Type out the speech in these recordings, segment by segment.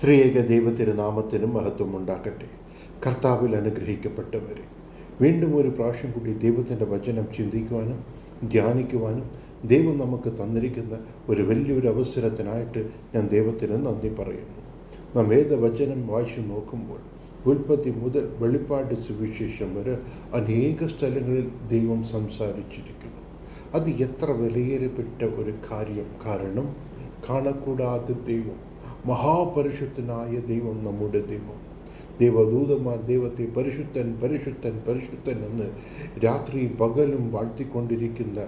ത്രിയേക ദൈവത്തിരുനാമത്തിന് മഹത്വം ഉണ്ടാകട്ടെ. കർത്താവിൽ അനുഗ്രഹിക്കപ്പെട്ടവരെ, വീണ്ടും ഒരു പ്രാവശ്യം കൂടി ദൈവത്തിൻ്റെ വചനം ചിന്തിക്കുവാനും ധ്യാനിക്കുവാനും ദൈവം നമുക്ക് തന്നിരിക്കുന്ന ഒരു വലിയൊരു അവസരത്തിനായിട്ട് ഞാൻ ദൈവത്തിന് നന്ദി പറയുന്നു. നാം വേദവചനം വായിച്ചു നോക്കുമ്പോൾ ഉൽപ്പത്തി മുതൽ വെളിപ്പാട് സുവിശേഷം വരെ അനേക സ്ഥലങ്ങളിൽ ദൈവം സംസാരിച്ചിരിക്കുന്നു. അത് എത്ര വിലയേറപ്പെട്ട ഒരു കാര്യം. കാരണം കാണക്കൂടാത്ത ദൈവം, മഹാപരിശുദ്ധനായ ദൈവം, നമ്മുടെ ദൈവം, ദൈവദൂതന്മാർ ദൈവത്തെ പരിശുദ്ധൻ പരിശുദ്ധൻ പരിശുദ്ധൻ എന്ന് രാത്രിയും പകലും വാഴ്ത്തിക്കൊണ്ടിരിക്കുന്ന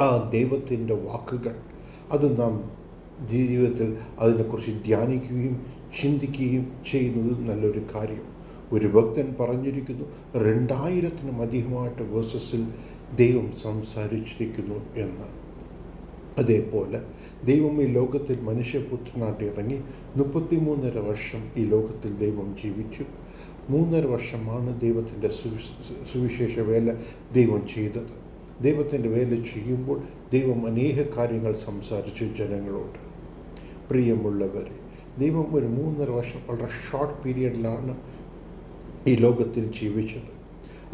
ആ ദൈവത്തിൻ്റെ വാക്കുകൾ, അത് നാം ജീവിതത്തിൽ അതിനെക്കുറിച്ച് ധ്യാനിക്കുകയും ചിന്തിക്കുകയും ചെയ്യുന്നത് നല്ലൊരു കാര്യം. ഒരു ഭക്തൻ പറഞ്ഞിരിക്കുന്നു, 2000-നും അധികമായിട്ട് വേഴ്സസിൽ ദൈവം സംസാരിച്ചിരിക്കുന്നു എന്ന്. അതേപോലെ ദൈവം ഈ ലോകത്തിൽ മനുഷ്യപുത്രനായിട്ട് ഇറങ്ങി 33.5 വർഷം ഈ ലോകത്തിൽ ദൈവം ജീവിച്ചു. 3.5 വർഷമാണ് ദൈവത്തിൻ്റെ സുവിശേഷ വേല ദൈവം ചെയ്തത്. ദൈവത്തിൻ്റെ വേല ചെയ്യുമ്പോൾ ദൈവം അനേക കാര്യങ്ങൾ സംസാരിച്ചു ജനങ്ങളോട്. പ്രിയമുള്ളവരെ, ദൈവം ഒരു 3.5 വർഷം വളരെ ഷോർട്ട് പീരിയഡിലാണ് ഈ ലോകത്തിൽ ജീവിച്ചത്.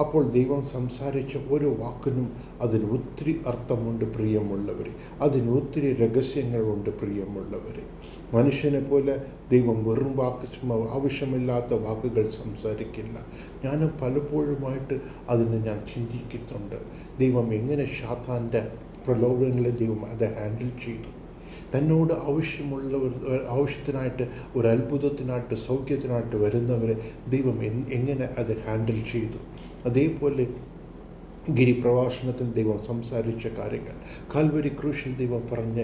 അപ്പോൾ ദൈവം സംസാരിച്ച ഓരോ വാക്കിനും അതിന് ഒത്തിരി അർത്ഥമുണ്ട് പ്രിയമുള്ളവരെ, അതിന് ഒത്തിരി രഹസ്യങ്ങളുണ്ട് പ്രിയമുള്ളവരെ. മനുഷ്യനെ പോലെ ദൈവം വെറും ആവശ്യമില്ലാത്ത വാക്കുകൾ സംസാരിക്കില്ല. ഞാൻ പലപ്പോഴുമായിട്ട് അതിന് ഞാൻ ചിന്തിക്കുന്നുണ്ട്. ദൈവം എങ്ങനെ സാത്താൻ്റെ പ്രലോഭനങ്ങളെ ദൈവം അത് ഹാൻഡിൽ ചെയ്തു. തന്നോട് ആവശ്യത്തിനായിട്ട്, ഒരു അത്ഭുതത്തിനായിട്ട്, സൗഖ്യത്തിനായിട്ട് വരുന്നവരെ ദൈവം എങ്ങനെ അത് ഹാൻഡിൽ ചെയ്തു. അതേപോലെ ഗിരിപ്രഭാഷണത്തിൽ ദൈവം സംസാരിച്ച കാര്യങ്ങൾ, കാൽവരി ക്രൂശിൽ ദൈവം പറഞ്ഞ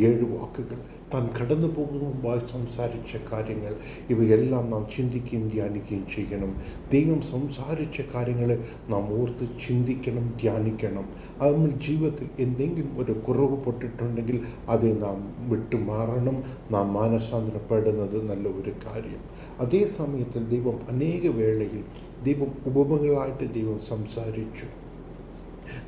7 വാക്കുകൾ, താൻ കടന്നു പോകുമ്പോൾ സംസാരിച്ച കാര്യങ്ങൾ, ഇവയെല്ലാം നാം ചിന്തിക്കുകയും ധ്യാനിക്കുകയും ചെയ്യണം. ദൈവം സംസാരിച്ച കാര്യങ്ങളെ നാം ഓർത്ത് ചിന്തിക്കണം, ധ്യാനിക്കണം. നമ്മൾ ജീവിതത്തിൽ എന്തെങ്കിലും ഒരു കുറവ് പെട്ടിട്ടുണ്ടെങ്കിൽ അത് നാം വിട്ടുമാറണം. നാം മാനസാന്തരപ്പെടുന്നത് നല്ല ഒരു കാര്യം. അതേ സമയത്തിൽ ദൈവം അനേക വേളയിൽ ദൈവം ഉപമകളായിട്ട് ദൈവം സംസാരിച്ചു.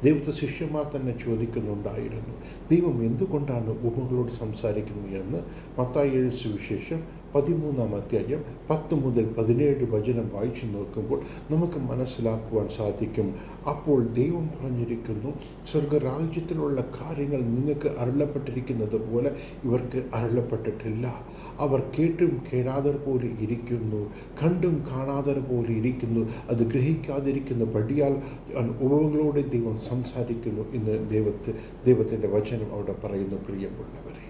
ദൈവത്തെ ശിഷ്യന്മാർ തന്നെ ചോദിക്കുന്നുണ്ടായിരുന്നു, ദൈവം എന്തുകൊണ്ടാണ് ഉപമകളോട് സംസാരിക്കുന്നത് എന്ന്. മത്തായി സുവിശേഷം 13-ാം അധ്യായം 10 മുതൽ 17 വചനം വായിച്ചു നോക്കുമ്പോൾ നമുക്ക് മനസ്സിലാക്കുവാൻ സാധിക്കും. അപ്പോൾ ദൈവം പറഞ്ഞിരിക്കുന്നു, സ്വർഗരാജ്യത്തിലുള്ള കാര്യങ്ങൾ നിങ്ങൾക്ക് അരുളപ്പെട്ടിരിക്കുന്നത് പോലെ ഇവർക്ക് അരുളപ്പെട്ടിട്ടില്ല. അവർ കേട്ടും കേടാതെ പോലെ ഇരിക്കുന്നു, കണ്ടും കാണാതെ പോലെ ഇരിക്കുന്നു, അത് ഗ്രഹിക്കാതിരിക്കുന്ന പടിയാൽ ഉപമകളോടെ ദൈവം സംസാരിക്കുന്നു എന്ന് ദൈവത്തിൻ്റെ വചനം അവിടെ പറയുന്നു. പ്രിയമുള്ളവരെ,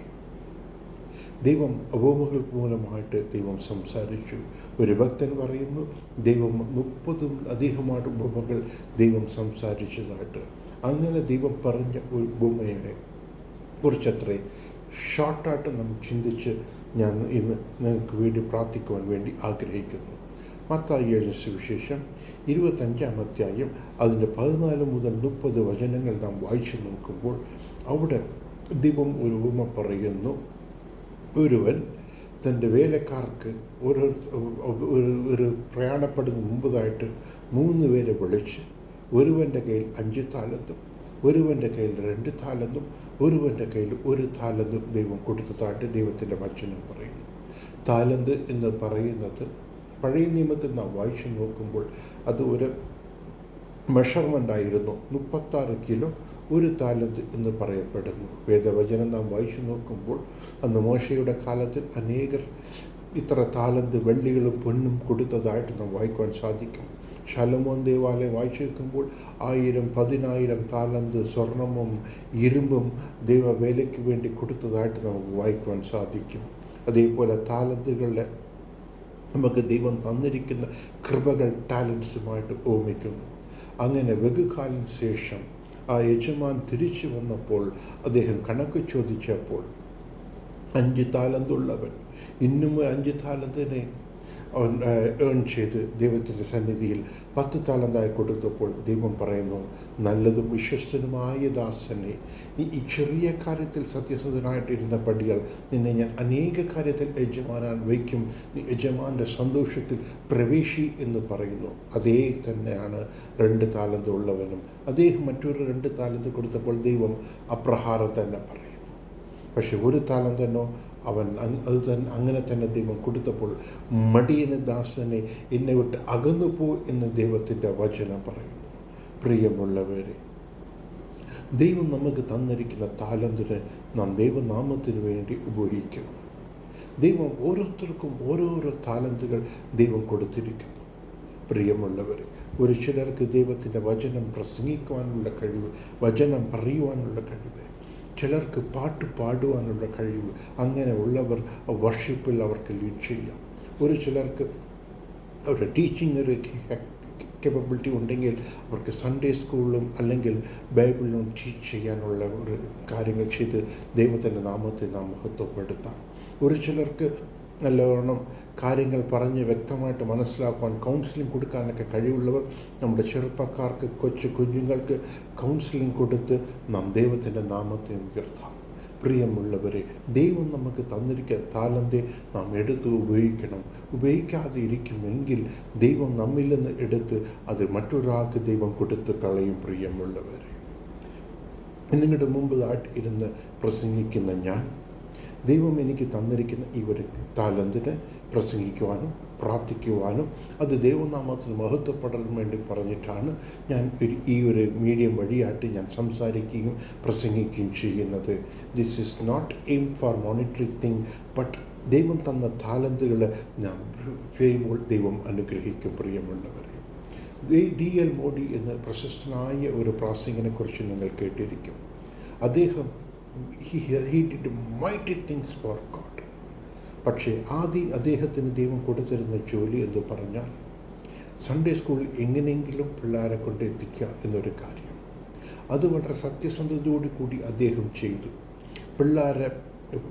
ദൈവം ഉപമകൾ മൂലമായിട്ട് ദൈവം സംസാരിച്ചു. ഒരു ഭക്തൻ പറയുന്നു, ദൈവം 30-ൽ അധികമായിട്ട് ഉപമകൾ ദൈവം സംസാരിച്ചതായിട്ട്. അങ്ങനെ ദൈവം പറഞ്ഞ ഒരു ഉപമയെ കുറിച്ചത്രേ ഷോർട്ടായിട്ട് നാം ചിന്തിച്ച് ഞാൻ ഇന്ന് നിങ്ങൾക്ക് വേണ്ടി പ്രാർത്ഥിക്കുവാൻ വേണ്ടി ആഗ്രഹിക്കുന്നു. മത്തായി സുവിശേഷം 25-ാം അധ്യായം അതിൻ്റെ 14 മുതൽ 30 വചനങ്ങൾ നാം വായിച്ചു നോക്കുമ്പോൾ അവിടെ ദൈവം ഒരു ഉപമ പറയുന്നു. ഒരുവൻ തൻ്റെ വേലക്കാർക്ക് ഒരു പ്രയാണപ്പെടുന്ന മുമ്പതായിട്ട് 3 പേരെ വിളിച്ച്, ഒരുവൻ്റെ കയ്യിൽ 5 താലന്തും, ഒരുവൻ്റെ കയ്യിൽ 2 താലന്തും, ഒരുവൻ്റെ കയ്യിൽ 1 താലന്തും ദൈവം കൊടുത്തതായിട്ട് ദൈവത്തിൻ്റെ വചനം പറയുന്നു. താലന്ത് എന്ന് പറയുന്നത് പഴയ നിയമത്തിൽ നാം വായിച്ചു നോക്കുമ്പോൾ അത് ഒരു മെഷർമെൻ്റ് ആയിരുന്നു. 36 കിലോ 1 താലന്ത് എന്ന് പറയപ്പെടുന്നു. വേദവചനം നാം വായിച്ചു നോക്കുമ്പോൾ അന്ന് മോശയുടെ കാലത്തിൽ അനേകർ ഇത്ര താലന്ത് വെള്ളികളും പൊന്നും കൊടുത്തതായിട്ട് നാം വായിക്കുവാൻ സാധിക്കും. ശലോമോൻ ദേവാലയം വായിച്ചു നോക്കുമ്പോൾ 1000, 10,000 താലന്ത് സ്വർണവും ഇരുമ്പും ദൈവവേലയ്ക്ക് വേണ്ടി കൊടുത്തതായിട്ട് നമുക്ക് വായിക്കുവാൻ സാധിക്കും. അതേപോലെ താലന്തുകളുടെ നമുക്ക് ദൈവം തന്നിരിക്കുന്ന കൃപകൾ ടാലൻസുമായിട്ട് ഓർമ്മിക്കുന്നു. അങ്ങനെ വെകുകാലം ശേഷം ആ യജമാൻ തിരിച്ചു വന്നപ്പോൾ അദ്ദേഹം കണക്ക് ചോദിച്ചപ്പോൾ 5 താലന്തുള്ളവൻ ഇന്നും 5 താലന്തിനെ അവൻ ഏൺ ചെയ്ത് ദൈവത്തിൻ്റെ സന്നിധിയിൽ 10 താലന്തായി കൊടുത്തപ്പോൾ ദൈവം പറയുന്നു, നല്ലതും വിശ്വസ്തനുമായ ദാസനെ, നീ ഈ ചെറിയ കാര്യത്തിൽ സത്യസന്ധനായിട്ടിരുന്ന പടിയാൽ നിന്നെ ഞാൻ അനേക കാര്യത്തിൽ യജമാനാൻ വയ്ക്കും, നീ യജമാൻ്റെ സന്തോഷത്തിൽ പ്രവേശി എന്ന് പറയുന്നു. അതേ തന്നെയാണ് 2 താലന്ത് ഉള്ളവനും. അദ്ദേഹം മറ്റൊരു 2 താലന്ത് കൊടുത്തപ്പോൾ ദൈവം അപ്രകാരം തന്നെ പറയുന്നു. പക്ഷെ 1 താലന്തനോ അവൻ അങ്ങനെ തന്നെ ദൈവം കൊടുത്തപ്പോൾ മടിയന് ദാസനെ എന്നെ വിട്ട് അകന്നു പോ എന്ന് ദൈവത്തിൻ്റെ വചനം പറയുന്നു. പ്രിയമുള്ളവരെ, ദൈവം നമുക്ക് തന്നിരിക്കുന്ന താലന്തിനെ നാം ദൈവനാമത്തിന് വേണ്ടി ഉപയോഗിക്കണം. ദൈവം ഓരോരുത്തർക്കും ഓരോരോ താലന്തുകൾ ദൈവം കൊടുത്തിരിക്കുന്നു. പ്രിയമുള്ളവരെ, ഒരു ചിലർക്ക് ദൈവത്തിൻ്റെ വചനം പ്രസംഗിക്കുവാനുള്ള കഴിവ്, വചനം പറയുവാനുള്ള കഴിവ്, ചിലർക്ക് പാട്ട് പാടുവാനുള്ള കഴിവ്. അങ്ങനെ ഉള്ളവർ വർഷിപ്പിൽ അവർക്ക് ലീഡ് ചെയ്യാം. ഒരു ചിലർക്ക് ഒരു ടീച്ചിങ് ഒരു കേപ്പബിലിറ്റി ഉണ്ടെങ്കിൽ അവർക്ക് സൺഡേ സ്കൂളിലും അല്ലെങ്കിൽ ബൈബിളിലും ടീച്ച് ചെയ്യാനുള്ള ഒരു കാര്യങ്ങൾ ചെയ്ത് ദൈവത്തിൻ്റെ നാമത്തെ നാം മഹത്വപ്പെടുത്താം. ഒരു ചിലർക്ക് നല്ലവണ്ണം കാര്യങ്ങൾ പറഞ്ഞ് വ്യക്തമായിട്ട് മനസ്സിലാക്കുവാൻ കൗൺസിലിംഗ് കൊടുക്കാനൊക്കെ കഴിവുള്ളവർ നമ്മുടെ ചെറുപ്പക്കാർക്ക്, കുഞ്ഞുങ്ങൾക്ക് കൗൺസിലിംഗ് കൊടുത്ത് നാം ദൈവത്തിൻ്റെ നാമത്തെ ഉയർത്താം. പ്രിയമുള്ളവരെ, ദൈവം നമുക്ക് തന്നിരിക്കുന്ന താലന്തെ നാം എടുത്ത് ഉപയോഗിക്കണം. ഉപയോഗിക്കാതെ ഇരിക്കുമെങ്കിൽ ദൈവം നമ്മിൽ നിന്ന് എടുത്ത് അത് മറ്റൊരാൾക്ക് ദൈവം കൊടുത്ത് കളയും. പ്രിയമുള്ളവരെ, നിങ്ങളുടെ മുമ്പിലായിട്ട് ഇരുന്ന് പ്രസംഗിക്കുന്ന ഞാൻ, ദൈവം എനിക്ക് തന്നിരിക്കുന്ന ഈ ഒരു താലന്തിനെ പ്രസംഗിക്കുവാനും പ്രാർത്ഥിക്കുവാനും അത് ദൈവനാമത്തിന് മഹത്വപ്പെടാൻ വേണ്ടി പറഞ്ഞിട്ടാണ് ഞാൻ ഈ ഒരു മീഡിയം വഴിയായിട്ട് ഞാൻ സംസാരിക്കുകയും പ്രസംഗിക്കുകയും ചെയ്യുന്നത്. This is not aim for monetary thing, but ദൈവം തന്ന താലന്തുകൾ ഞാൻ ചെയ്യുമ്പോൾ ദൈവം അനുഗ്രഹിക്കും. പ്രിയമുള്ളവരെ, D.L. മോഡി എന്ന പ്രശസ്തനായ ഒരു പ്രാസംഗികനെക്കുറിച്ച് നിങ്ങൾ കേട്ടിരിക്കും. അദ്ദേഹം he did mighty things for God. പക്ഷേ അദ്ദേഹത്തിന് ദൈവം കൊടുത്തിരുന്ന ജോലി എന്ന് പറഞ്ഞാൽ സൺഡേ സ്കൂളിൽ എങ്ങനെയെങ്കിലും പിള്ളേരെ കൊണ്ട് എത്തിക്കുക എന്നൊരു കാര്യം. അത് വളരെ സത്യസന്ധതയോടു കൂടി അദ്ദേഹം ചെയ്തു. പിള്ളേരെ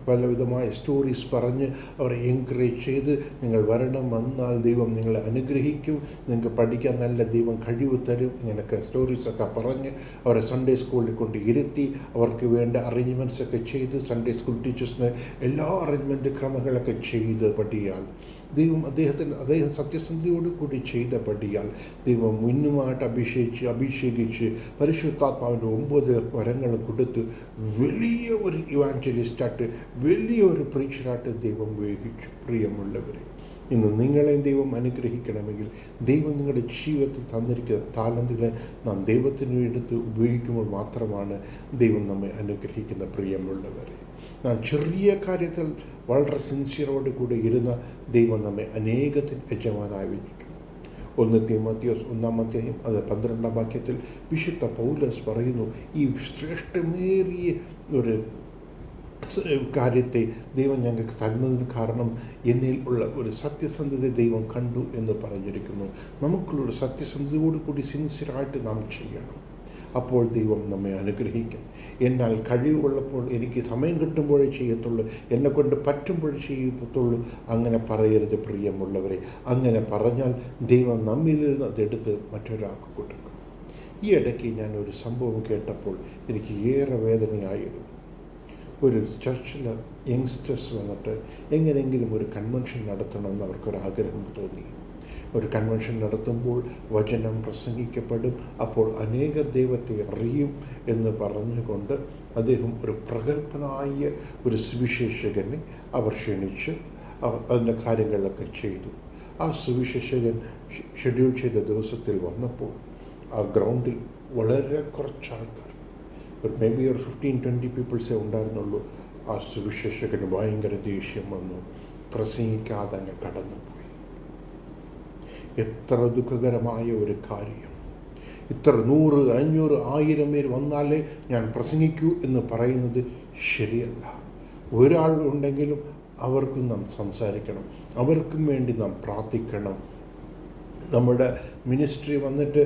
പലവിധമായ സ്റ്റോറീസ് പറഞ്ഞ് അവരെ എൻകറേജ് ചെയ്ത് നിങ്ങൾ വരണം, വന്നാൽ ദൈവം നിങ്ങളെ അനുഗ്രഹിക്കും, നിങ്ങൾക്ക് പഠിക്കാൻ നല്ല ദൈവം കഴിവ് തരും, ഇങ്ങനെയൊക്കെ സ്റ്റോറീസൊക്കെ പറഞ്ഞ് അവരെ സൺഡേ സ്കൂളിൽ കൊണ്ട് ഇരുത്തി അവർക്ക് വേണ്ട അറേഞ്ച്മെൻറ്റ്സൊക്കെ ചെയ്ത് സൺഡേ സ്കൂൾ ടീച്ചേഴ്സിന് എല്ലാ അറേഞ്ച്മെൻറ്റ് ക്രമങ്ങളൊക്കെ ചെയ്ത് പഠിയാൽ അദ്ദേഹം സത്യസന്ധതയോടു കൂടി ചെയ്തപടിയാൽ ദൈവം മുന്നുമായിട്ട് അഭിഷേകിച്ച് പരിശുദ്ധാത്മാവിൻ്റെ 9 വരങ്ങളും കൊടുത്ത് വലിയ ഒരു ഇവാഞ്ചലിസ്റ്റായിട്ട്, വലിയ ഒരു പ്രീച്ചറായിട്ട് ദൈവം ഉപയോഗിച്ചു. പ്രിയമുള്ളവരെ, ഇന്ന് നിങ്ങളെയും ദൈവം അനുഗ്രഹിക്കണമെങ്കിൽ ദൈവം നിങ്ങളുടെ ജീവിതത്തിൽ തന്നിരിക്കുന്ന താലന്തുകളെ നാം ദൈവത്തിന് എടുത്ത് ഉപയോഗിക്കുമ്പോൾ മാത്രമാണ് ദൈവം നമ്മെ അനുഗ്രഹിക്കുന്ന. പ്രിയമുള്ളവരെ, നാം ചെറിയ കാര്യത്തിൽ വളരെ സിൻസിയറോട് കൂടെ ഇരുന്ന ദൈവം നമ്മെ അനേകത്തിൽ യജമാനായി വയ്ക്കും. 1 തീമോഥെയോസ് 1-ാം അധ്യായം അത് 12-ാം വാക്യത്തിൽ വിശുദ്ധ പൗലോസ് പറയുന്നു, ഈ ശ്രേഷ്ഠമേറിയ ഒരു കാര്യത്തെ ദൈവം ഞങ്ങൾക്ക് തന്നതിന് കാരണം എന്നിൽ ഉള്ള ഒരു സത്യസന്ധത ദൈവം കണ്ടു എന്ന് പറഞ്ഞിരിക്കുന്നു. നമുക്കുള്ളൊരു സത്യസന്ധതയോടു കൂടി സിൻസിയറായിട്ട് നാം ചെയ്യണം. അപ്പോൾ ദൈവം നമ്മെ അനുഗ്രഹിക്കും. എന്നാൽ കഴിവുള്ളപ്പോൾ എനിക്ക് സമയം കിട്ടുമ്പോഴേ ചെയ്യത്തുള്ളൂ, എന്നെക്കൊണ്ട് പറ്റുമ്പോഴേ ചെയ്യത്തുള്ളൂ, അങ്ങനെ പറയരുത്. പ്രിയമുള്ളവരെ, അങ്ങനെ പറഞ്ഞാൽ ദൈവം നമ്മിൽ നിന്ന് അതെടുത്ത് മറ്റൊരാൾക്ക് കൊടുക്കും. ഈ ഇടയ്ക്ക് ഞാൻ ഒരു സംഭവം കേട്ടപ്പോൾ എനിക്ക് ഏറെ വേദനയായിരുന്നു. ഒരു ചർച്ചിൽ യങ്സ്റ്റേഴ്സ് വന്നിട്ട് എങ്ങനെയെങ്കിലും ഒരു കൺവെൻഷൻ നടത്തണമെന്ന് അവർക്കൊരാഗ്രഹം തോന്നി. ഒരു കൺവെൻഷൻ നടത്തുമ്പോൾ വചനം പ്രസംഗിക്കപ്പെടും, അപ്പോൾ അനേകർ ദൈവത്തെ അറിയും എന്ന് പറഞ്ഞുകൊണ്ട് അദ്ദേഹം ഒരു പ്രഗത്ഭനായ ഒരു സുവിശേഷകനെ അവർ ക്ഷണിച്ച് അതിൻ്റെ കാര്യങ്ങളൊക്കെ ചെയ്തു. ആ സുവിശേഷകൻ ഷെഡ്യൂൾ ചെയ്ത ദിവസത്തിൽ വന്നപ്പോൾ ആ ഗ്രൗണ്ടിൽ വളരെ കുറച്ച് ആൾക്കാർ, മേ ബി ഒരു 15-20 പീപ്പിൾസേ ഉണ്ടായിരുന്നുള്ളൂ. ആ സുവിശേഷകന് ഭയങ്കര ദേഷ്യം വന്നു, പ്രസംഗിക്കാതെ അങ്ങ് കടന്നുപോയി. എത്ര ദുഃഖകരമായ ഒരു കാര്യം! ഇത്ര 100, 500, 1000 പേര് വന്നാലേ ഞാൻ പ്രസംഗിക്കൂ എന്ന് പറയുന്നത് ശരിയല്ല. ഒരാൾ ഉണ്ടെങ്കിലും അവർക്കും നാം സംസാരിക്കണം, അവർക്കും വേണ്ടി നാം പ്രാർത്ഥിക്കണം. നമ്മുടെ മിനിസ്ട്രി വന്നിട്ട്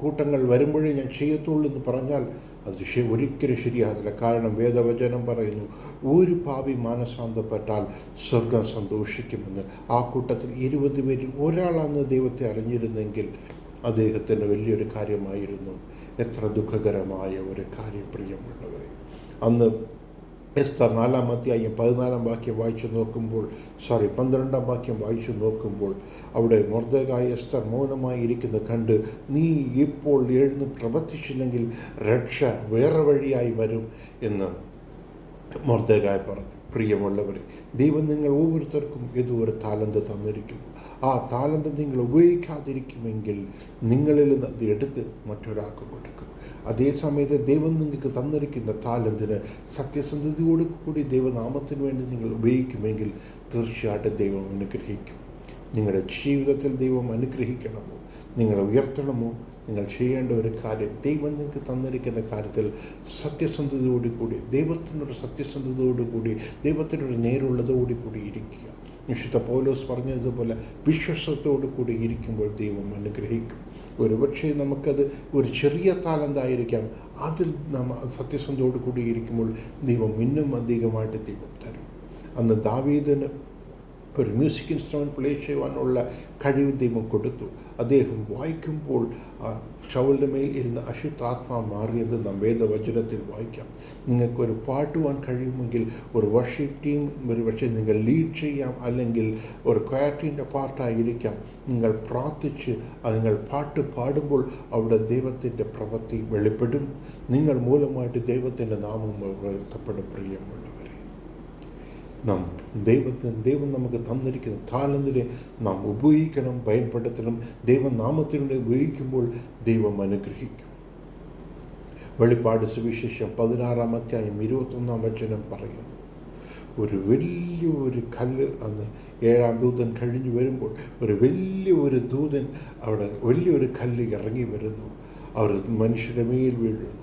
കൂട്ടങ്ങൾ വരുമ്പോഴേ ഞാൻ ചെയ്യത്തുള്ളൂ എന്ന് പറഞ്ഞാൽ അത് ഒരിക്കലും ശരിയാകത്തില്ല. കാരണം വേദവചനം പറയുന്നു, ഒരു പാപി മാനസാന്തപ്പെട്ടാൽ സ്വർഗം സന്തോഷിക്കുമെന്ന്. ആ കൂട്ടത്തിൽ 20 പേരിൽ ഒരാളാണ് ദൈവത്തെ അറിഞ്ഞിരുന്നെങ്കിൽ അദ്ദേഹത്തിന് വലിയൊരു കാര്യമായിരുന്നു. എത്ര ദുഃഖകരമായ ഒരു കാര്യം! പ്രിയമുള്ളവരെ, അന്ന് എസ്തർ 4-ാം അധ്യായം 14-ാം വാക്യം വായിച്ചു നോക്കുമ്പോൾ 12-ാം വാക്യം വായിച്ചു നോക്കുമ്പോൾ അവിടെ മൊർദെഖായി എസ്തർ മൗനമായി ഇരിക്കുന്നത് കണ്ട്, നീ ഇപ്പോൾ എഴുന്ന് പ്രവർത്തിച്ചില്ലെങ്കിൽ രക്ഷ വേറെ വഴിയായി വരും എന്ന് മൊർദെഖായി പറഞ്ഞു, പ്രിയമുള്ളവരെ, ദൈവം നിങ്ങൾ ഓരോരുത്തർക്കും ഏതോ ഒരു താലന്ത് തന്നിരിക്കുന്നു. ആ താലന്ത് നിങ്ങൾ ഉപയോഗിക്കാതിരിക്കുമെങ്കിൽ നിങ്ങളിൽ നിന്ന് അത് എടുത്ത് മറ്റൊരാൾക്ക് കൊടുക്കും. അതേസമയത്ത് ദൈവം നിങ്ങൾക്ക് തന്നിരിക്കുന്ന താലന്തിന് സത്യസന്ധതയോടു കൂടി ദൈവനാമത്തിന് വേണ്ടി നിങ്ങൾ ഉപയോഗിക്കുമെങ്കിൽ തീർച്ചയായിട്ടും ദൈവം അനുഗ്രഹിക്കും. നിങ്ങളുടെ ജീവിതത്തിൽ ദൈവം അനുഗ്രഹിക്കണമോ, നിങ്ങൾ ഉയർത്തണമോ, നിങ്ങൾ ചെയ്യേണ്ട ഒരു കാര്യം, ദൈവം നിങ്ങൾക്ക് തന്നിരിക്കുന്ന കാര്യത്തിൽ സത്യസന്ധതയോടുകൂടി, ദൈവത്തിനൊരു സത്യസന്ധതയോടുകൂടി, ദൈവത്തിനൊരു നേരുള്ളതോടുകൂടി ഇരിക്കുക. വിശുദ്ധ പൗലോസ് പറഞ്ഞതുപോലെ വിശ്വാസത്തോടു കൂടി ഇരിക്കുമ്പോൾ ദൈവം അനുഗ്രഹിക്കും. ഒരുപക്ഷെ നമുക്കത് ഒരു ചെറിയ താലന്തായിരിക്കാം, അതിൽ നാം സത്യസന്ധതയോടു കൂടി ഇരിക്കുമ്പോൾ ദൈവം ഇന്നും അധികമായിട്ട് ദൈവം തരും. അന്ന് ദാവീദിന് ഒരു മ്യൂസിക് ഇൻസ്ട്രുമെൻറ്റ് പ്ലേ ചെയ്യുവാനുള്ള കഴിവ് ദൈവം കൊടുത്തു. അദ്ദേഹം വായിക്കുമ്പോൾ ഷൗലിൻ്റെ മേൽ ഇരുന്ന് അശുദ്ധാത്മാവ് മാറിയത് നാം വേദവചനത്തിൽ വായിക്കാം. നിങ്ങൾക്കൊരു പാട്ടുവാൻ കഴിയുമെങ്കിൽ ഒരു വർഷിപ്പ് ടീം ഒരുപക്ഷെ നിങ്ങൾ ലീഡ് ചെയ്യാം, അല്ലെങ്കിൽ ഒരു ക്വയർ ടീമിൻ്റെ പാർട്ടായിരിക്കാം. നിങ്ങൾ പ്രാർത്ഥിച്ച് നിങ്ങൾ പാട്ട് പാടുമ്പോൾ അവിടെ ദൈവത്തിൻ്റെ പ്രവൃത്തി വെളിപ്പെടും. നിങ്ങൾ മൂലമായിട്ട് ദൈവത്തിൻ്റെ നാമം ഉയർത്തപ്പെടും. പ്രിയമുള്ളവരെ, ദൈവം നമുക്ക് തന്നിരിക്കുന്ന താലന്തിനെ നാം ഉപയോഗിക്കണം, ഭയപ്പെടുത്തണം. ദൈവനാമത്തിലൂടെ ഉപയോഗിക്കുമ്പോൾ ദൈവം അനുഗ്രഹിക്കും. വെളിപ്പാട് സുവിശേഷം 16-ാം അധ്യായം 21-ാം വചനം പറയുന്നു, ഒരു വലിയൊരു കല്ല് അന്ന് 7-ാം ദൂതൻ കഴിഞ്ഞു വരുമ്പോൾ ഒരു ദൂതൻ അവിടെ വലിയൊരു കല്ല് ഇറങ്ങി വരുന്നു. അവർ മനുഷ്യരുടെ മേൽ വീഴുന്നു.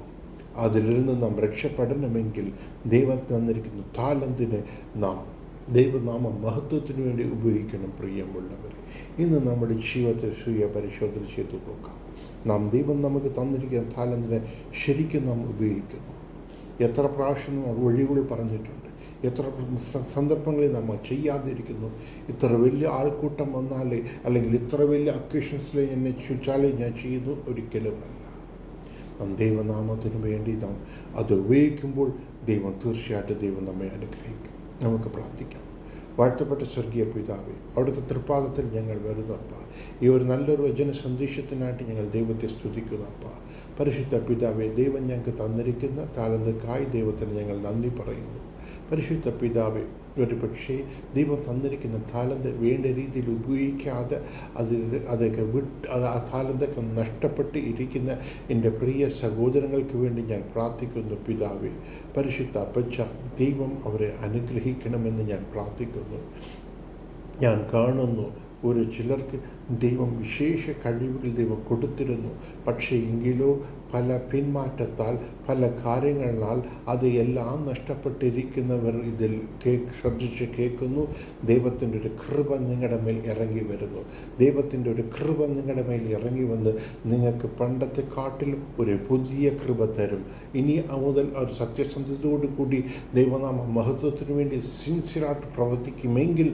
അതിലിരുന്ന് നാം രക്ഷപ്പെടണമെങ്കിൽ ദൈവം തന്നിരിക്കുന്ന താലന്തിനെ നാം ദൈവനാമ മഹത്വത്തിന് വേണ്ടി ഉപയോഗിക്കണം. പ്രിയമുള്ളവരെ, ഇന്ന് നമ്മുടെ ജീവിതത്തിൽ സ്വയ പരിശോധന ചെയ്തു നോക്കാം. ദൈവം നമുക്ക് തന്നിരിക്കുന്ന താലന്തിനെ ശരിക്കും നാം ഉപയോഗിക്കുന്നു. എത്ര പ്രാവശ്യം നാം ഒഴിവുകൾ പറഞ്ഞിട്ടുണ്ട്, എത്ര സന്ദർഭങ്ങളിൽ നമ്മൾ ചെയ്യാതിരിക്കുന്നു. ഇത്ര വലിയ ആൾക്കൂട്ടം വന്നാലേ, അല്ലെങ്കിൽ ഇത്ര വലിയ അക്കേഷൻസിൽ എന്നെ ചുറ്റാലേ ഞാൻ ചെയ്യുന്നു, ഒരിക്കലുമല്ല. ദൈവനാമത്തിന് വേണ്ടി നാം അത് ഉപയോഗിക്കുമ്പോൾ ദൈവം തീർച്ചയായിട്ടും നമ്മെ അനുഗ്രഹിക്കും. നമുക്ക് പ്രാർത്ഥിക്കാം. വാഴ്ത്തപ്പെട്ട സ്വർഗീയ പിതാവേ, അവിടുത്തെ തൃപ്പാദത്തിൽ ഞങ്ങൾ വരുന്നു അപ്പ. ഈ ഒരു നല്ലൊരു വചന സന്ദേശത്തിനായിട്ട് ഞങ്ങൾ ദൈവത്തെ സ്തുതിക്കുന്നു അപ്പ. പരിശുദ്ധ പിതാവേ, ദൈവം ഞങ്ങൾക്ക് തന്നിരിക്കുന്ന താലന്തിനായി ദൈവത്തിന് ഞങ്ങൾ നന്ദി പറയുന്നു. പരിശുദ്ധ പിതാവേ, ഒരു പക്ഷേ ദൈവം തന്നിരിക്കുന്ന താലന്ത് വേണ്ട രീതിയിൽ ഉപയോഗിക്കാതെ അതൊക്കെ ആ താലന്തൊക്കെ നഷ്ടപ്പെട്ട് ഇരിക്കുന്ന എൻ്റെ പ്രിയ സഹോദരങ്ങൾക്ക് വേണ്ടി ഞാൻ പ്രാർത്ഥിക്കുന്നു പിതാവേ. പരിശുദ്ധ അപ്പച്ച, ദൈവം അവരെ അനുഗ്രഹിക്കണമെന്ന് ഞാൻ പ്രാർത്ഥിക്കുന്നു. ഞാൻ കാണുന്നു ഒരു ചിലർക്ക് ദൈവം വിശേഷ കഴിവുകൾ ദൈവം കൊടുത്തിരുന്നു. പക്ഷേ എങ്കിലോ പല പിന്മാറ്റത്താൽ, പല കാര്യങ്ങളാൽ അത് എല്ലാം നഷ്ടപ്പെട്ടിരിക്കുന്നവർ ഇതിൽ ശ്രദ്ധിച്ച് കേൾക്കുന്നു. ദൈവത്തിൻ്റെ ഒരു കൃപ നിങ്ങളുടെ മേൽ ഇറങ്ങി വരുന്നു. ദൈവത്തിൻ്റെ ഒരു കൃപ നിങ്ങളുടെ മേൽ ഇറങ്ങി വന്ന് നിങ്ങൾക്ക് പണ്ടത്തെ കാട്ടിലും ഒരു പുതിയ കൃപ തരും. ഇനി മുതൽ ഒരു സത്യസന്ധതയോടു കൂടി ദൈവനാമ മഹത്വത്തിന് വേണ്ടി സിൻസിയറായിട്ട് പ്രവർത്തിക്കുമെങ്കിൽ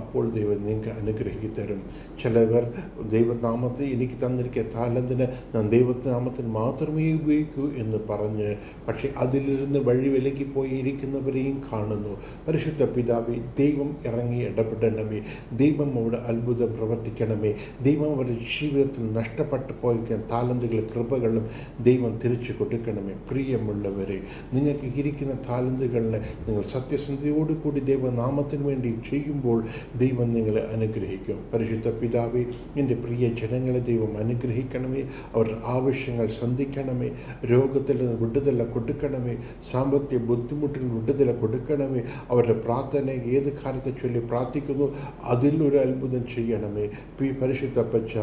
അപ്പോൾ ദൈവം നിങ്ങൾക്ക് അനുഗ്രഹിക്കും തരും. ചിലവർ ദൈവനാമത്തെ എനിക്ക് തന്നിരിക്കുന്ന താലന്തിന് ഞാൻ ദൈവനാമത്തിന് മാത്രമേ ഉപയോഗിക്കൂ എന്ന് പറഞ്ഞ് പക്ഷേ അതിലിരുന്ന് വഴി വിലക്കിപ്പോയി ഇരിക്കുന്നവരെയും കാണുന്നു. പരിശുദ്ധ പിതാവേ, ദൈവം ഇറങ്ങി ഇടപെടണമേ. ദൈവം അവിടെ അത്ഭുതം പ്രവർത്തിക്കണമേ. ദൈവം അവരുടെ ജീവിതത്തിൽ നഷ്ടപ്പെട്ടു പോയിരിക്കുന്ന താലന്തുകളും കൃപകളും ദൈവം തിരിച്ചു കൊടുക്കണമേ. പ്രിയമുള്ളവരെ, നിങ്ങൾക്ക് ഇരിക്കുന്ന താലന്തുകളിനെ നിങ്ങൾ സത്യസന്ധതയോടുകൂടി ദൈവനാമത്തിന് വേണ്ടി ചെയ്യുമ്പോൾ ദൈവം നിങ്ങളെ അനുഗ്രഹിക്കും. പരിശുദ്ധ പിതാവേ, എൻ്റെ പ്രിയ ജനങ്ങളെ ദൈവം അനുഗ്രഹിക്കണമേ. അവരുടെ ആവശ്യങ്ങൾ സന്ധിക്കണമേ. രോഗത്തിൽ നിന്ന് വിടുതല കൊടുക്കണമേ. സാമ്പത്തിക ബുദ്ധിമുട്ടിൽ വിടുതല കൊടുക്കണമേ. അവരുടെ പ്രാർത്ഥന ഏത് കാലത്തെ ചൊല്ലി പ്രാർത്ഥിക്കുന്നു അതിലൊരു അത്ഭുതം ചെയ്യണമേ. പരിശുദ്ധ പച്ച,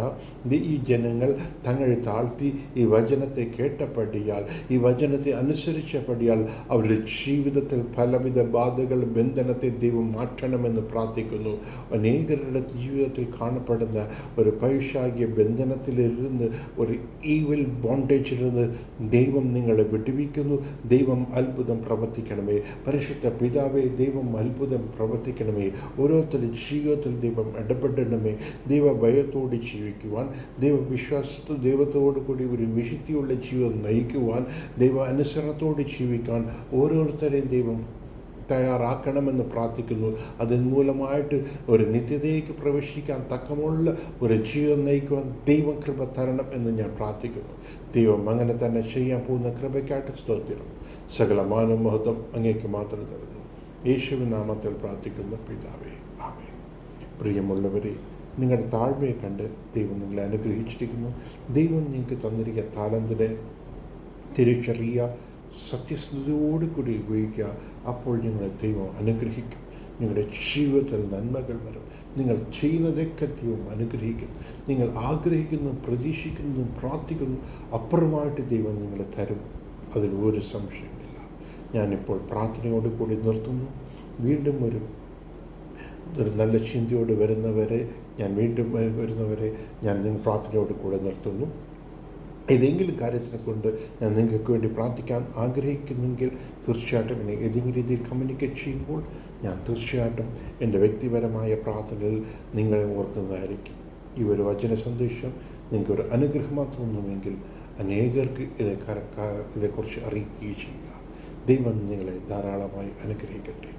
ഈ ജനങ്ങൾ തങ്ങളെ താഴ്ത്തി ഈ വചനത്തെ കേട്ടപടിയാൽ, ഈ വചനത്തെ അനുസരിച്ചപടിയാൽ അവരുടെ ജീവിതത്തിൽ പലവിധ ബാധകൾ, ബന്ധനത്തെ ദൈവം മാറ്റണമെന്ന് പ്രാർത്ഥിക്കുന്നു. അനേകരുടെ ജീവിതത്തിൽ കാണപ്പെടുന്ന ഒരു പൈശാചിക ബന്ധനത്തിലിരുന്ന്, ഒരു ഈവിൽ ബോണ്ടേജിലിരുന്ന് ദൈവം നിങ്ങളെ വിടുവിക്കുന്നു. ദൈവം അത്ഭുതം പ്രവർത്തിക്കണമേ. പരിശുദ്ധ പിതാവേ, ദൈവം അത്ഭുതം പ്രവർത്തിക്കണമേ. ഓരോരുത്തരുടെ ജീവിതത്തിൽ ദൈവം ഇടപെടണമേ. ദൈവഭയത്തോടെ ജീവിക്കുവാൻ, ദൈവത്തോടു കൂടി ഒരു വിശുദ്ധിയുള്ള ജീവിതം നയിക്കുവാൻ, ദൈവ അനുസരണത്തോടെ ജീവിക്കാൻ ഓരോരുത്തരെയും ദൈവം തയ്യാറാക്കണമെന്ന് പ്രാർത്ഥിക്കുന്നു. അതിന് മൂലമായിട്ട് ഒരു നിത്യതയ്ക്ക് പ്രവേശിക്കാൻ തക്കമുള്ള ഒരു ജീവിതം നയിക്കുവാൻ ദൈവം കൃപ തരണം എന്ന് ഞാൻ പ്രാർത്ഥിക്കുന്നു. ദൈവം അങ്ങനെ തന്നെ ചെയ്യാൻ പോകുന്ന കൃപയ്ക്കായിട്ട് സ്തോത്രം. സകല മാനമഹത്വം അങ്ങേക്ക് മാത്രം തരുന്നു. യേശുവിൻ നാമത്തിൽ പ്രാർത്ഥിക്കുന്ന പിതാവേ, ആമേൻ. പ്രിയമുള്ളവരെ, നിങ്ങളുടെ താഴ്മയെ കണ്ട് ദൈവം നിങ്ങളെ അനുഗ്രഹിച്ചിരിക്കുന്നു. ദൈവം നിങ്ങൾക്ക് തന്നിരിക്കുന്ന താലന്തിനെ തിരിച്ചറിയുക, സത്യസന്ധതയോടുകൂടി ഉപയോഗിക്കുക. അപ്പോൾ നിങ്ങളെ ദൈവം അനുഗ്രഹിക്കും. നിങ്ങളുടെ ജീവിതത്തിൽ നന്മകൾ വരും. നിങ്ങൾ ചെയ്യുന്നതൊക്കെ ദൈവം അനുഗ്രഹിക്കും. നിങ്ങൾ ആഗ്രഹിക്കുന്നതും പ്രതീക്ഷിക്കുന്നതും പ്രാർത്ഥിക്കുന്നതും അപ്പുറമായിട്ട് ദൈവം നിങ്ങളെ തരും. അതിൽ ഒരു സംശയമില്ല. ഞാനിപ്പോൾ പ്രാർത്ഥനയോട് കൂടി നിർത്തുന്നു. വീണ്ടും ഒരു നല്ല ചിന്തയോട് വരുന്നവരെ ഞാൻ നിങ്ങൾ പ്രാർത്ഥനയോട് കൂടെ നിർത്തുന്നു. ഏതെങ്കിലും കാര്യത്തിനെ കൊണ്ട് ഞാൻ നിങ്ങൾക്ക് വേണ്ടി പ്രാർത്ഥിക്കാൻ ആഗ്രഹിക്കുന്നെങ്കിൽ തീർച്ചയായിട്ടും എന്നെ ഏതെങ്കിലും രീതിയിൽ കമ്മ്യൂണിക്കേറ്റ് ചെയ്യുമ്പോൾ ഞാൻ തീർച്ചയായിട്ടും എൻ്റെ വ്യക്തിപരമായ പ്രാർത്ഥനയിൽ നിങ്ങളെ ഓർക്കുന്നതായിരിക്കും. ഈ ഒരു വചന സന്ദേശം നിങ്ങൾക്കൊരു അനുഗ്രഹമായി തോന്നുമെങ്കിൽ അനേകർക്ക് ഇതേക്കുറിച്ച് അറിയിക്കുകയും ചെയ്യുക. ദൈവം നിങ്ങളെ ധാരാളമായി അനുഗ്രഹിക്കട്ടെ.